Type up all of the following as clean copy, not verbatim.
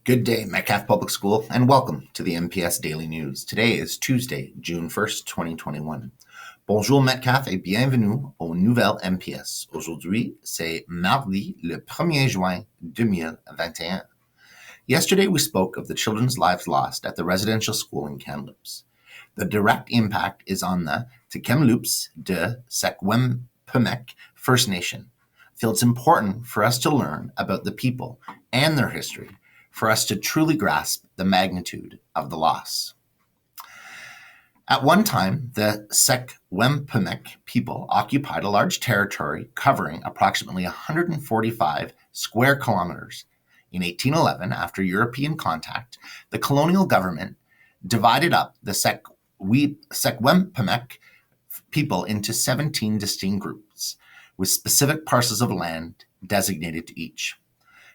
Good day, Metcalfe Public School, and welcome to the MPS Daily News. Today is Tuesday, June 1st, 2021. Bonjour Metcalfe et bienvenue aux nouvelles MPS. Aujourd'hui, c'est mardi le 1er juin 2021. Yesterday, we spoke of the children's lives lost at the residential school in Kamloops. The direct impact is on the Tk'emlúps de Secwépemc First Nation. I feel it's important for us to learn about the people and their history, for us to truly grasp the magnitude of the loss. At one time, the Secwépemc people occupied a large territory covering approximately 145 square kilometers. In 1811, after European contact, the colonial government divided up the Secwépemc people into 17 distinct groups, with specific parcels of land designated to each.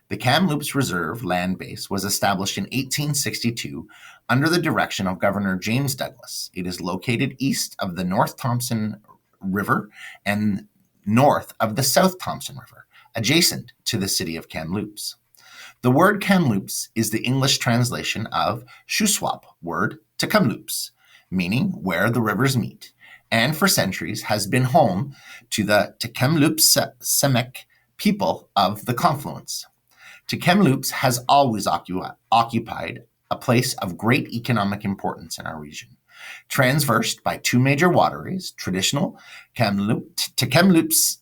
The Kamloops Reserve land base was established in 1862 under the direction of Governor James Douglas. It is located east of the North Thompson River and north of the South Thompson River, adjacent to the city of Kamloops. The word Kamloops is the English translation of Shuswap word Tk'emlúps, meaning where the rivers meet, and for centuries has been home to the Tk'emlúps people of the confluence. Tk'emlúps has always occupied a place of great economic importance in our region. Traversed by two major waterways, traditional Tk'emlúps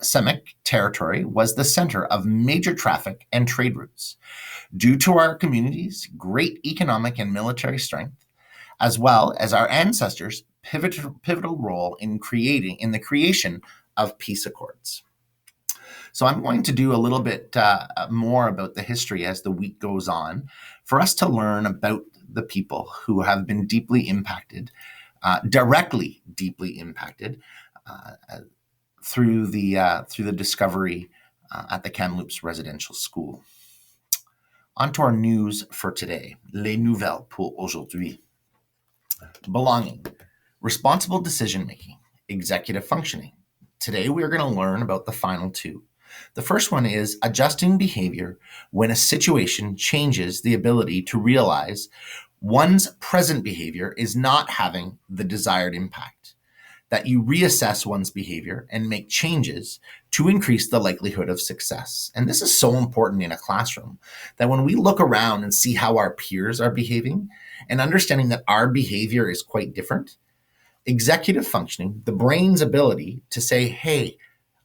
territory was the center of major traffic and trade routes. Due to our community's great economic and military strength, as well as our ancestors' pivotal role in the creation of peace accords. So I'm going to do a little bit more about the history as the week goes on for us to learn about the people who have been directly deeply impacted through the discovery at the Kamloops Residential School. On to our news for today. Les nouvelles pour aujourd'hui. Belonging, responsible decision-making, executive functioning. Today we are going to learn about the final two. The first one is adjusting behavior when a situation changes the ability to realize one's present behavior is not having the desired impact, that you reassess one's behavior and make changes to increase the likelihood of success. And this is so important in a classroom, that when we look around and see how our peers are behaving and understanding that our behavior is quite different, executive functioning, the brain's ability to say, hey,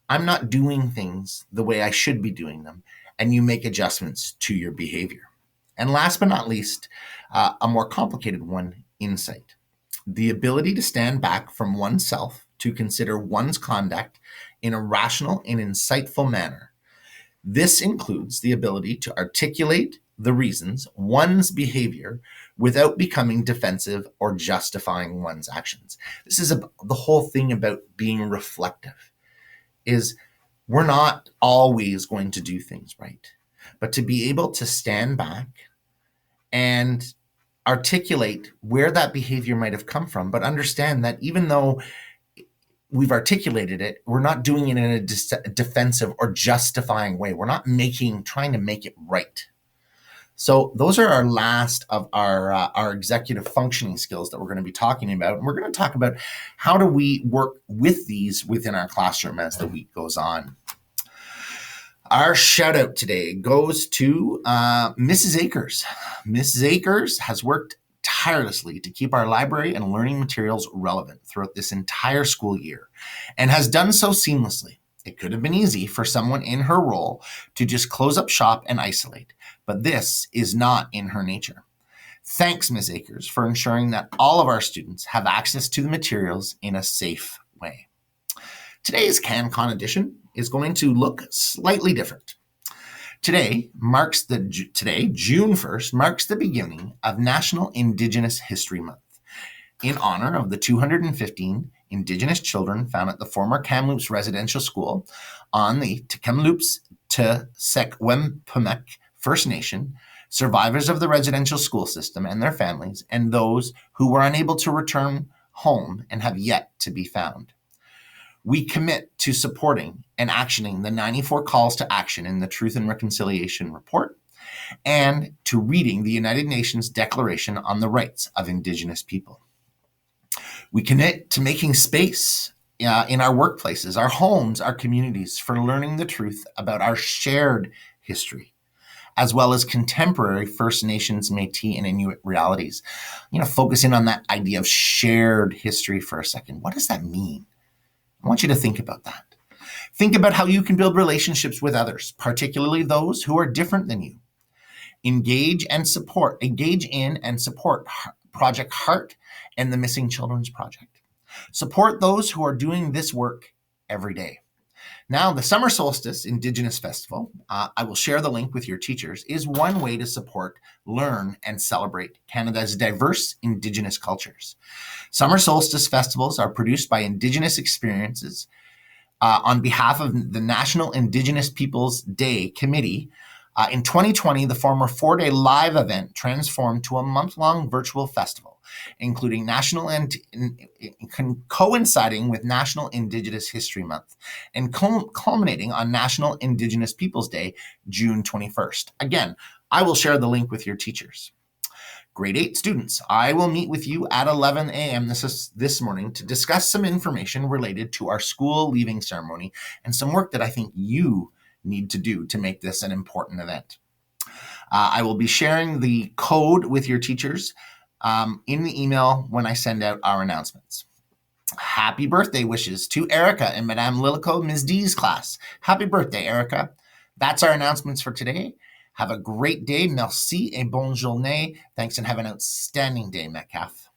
I'm not doing things the way I should be doing them, and you make adjustments to your behavior. And last but not least, a more complicated one, insight. The ability to stand back from oneself to consider one's conduct in a rational and insightful manner. This includes the ability to articulate the reasons one's behavior without becoming defensive or justifying one's actions. This is the whole thing about being reflective. Is we're not always going to do things right, but to be able to stand back and articulate where that behavior might have come from, but understand that even though we've articulated it, we're not doing it in a defensive or justifying way. We're not trying to make it right. So those are our last of our executive functioning skills that we're going to be talking about. And we're going to talk about how do we work with these within our classroom as the week goes on. Our shout out today goes to Mrs. Akers. Mrs. Akers has worked tirelessly to keep our library and learning materials relevant throughout this entire school year and has done so seamlessly. It could have been easy for someone in her role to just close up shop and isolate, but this is not in her nature. Thanks, Ms. Akers, for ensuring that all of our students have access to the materials in a safe way. Today's CanCon edition is going to look slightly different. Today, June 1st, marks the beginning of National Indigenous History Month. In honor of the 215 Indigenous children found at the former Kamloops Residential School on the Tk'emlúps to Secwépemc First Nation, survivors of the residential school system and their families, and those who were unable to return home and have yet to be found. We commit to supporting and actioning the 94 calls to action in the Truth and Reconciliation Report and to reading the United Nations Declaration on the Rights of Indigenous People. We commit to making space in our workplaces, our homes, our communities for learning the truth about our shared history, as well as contemporary First Nations, Métis, and Inuit realities. Focusing on that idea of shared history for a second. What does that mean? I want you to think about that. Think about how you can build relationships with others, particularly those who are different than you. Engage in and support Project Heart and the Missing Children's Project. Support those who are doing this work every day. Now, the Summer Solstice Indigenous Festival, I will share the link with your teachers, is one way to support, learn, and celebrate Canada's diverse Indigenous cultures. Summer Solstice festivals are produced by Indigenous Experiences on behalf of the National Indigenous Peoples Day Committee. In 2020, the former 4-day live event transformed to a month-long virtual festival, including coinciding with National Indigenous History Month and culminating on National Indigenous Peoples Day, June 21st. Again, I will share the link with your teachers. Grade 8 students, I will meet with you at 11 a.m. this morning to discuss some information related to our school leaving ceremony and some work that I think you need to do to make this an important event. I will be sharing the code with your teachers in the email when I send out our announcements. Happy birthday wishes to Erica and Madame Lilico, Ms. D's class. Happy birthday, Erica. That's our announcements for today. Have a great day. Merci et bonne journée. Thanks, and have an outstanding day, Metcalf.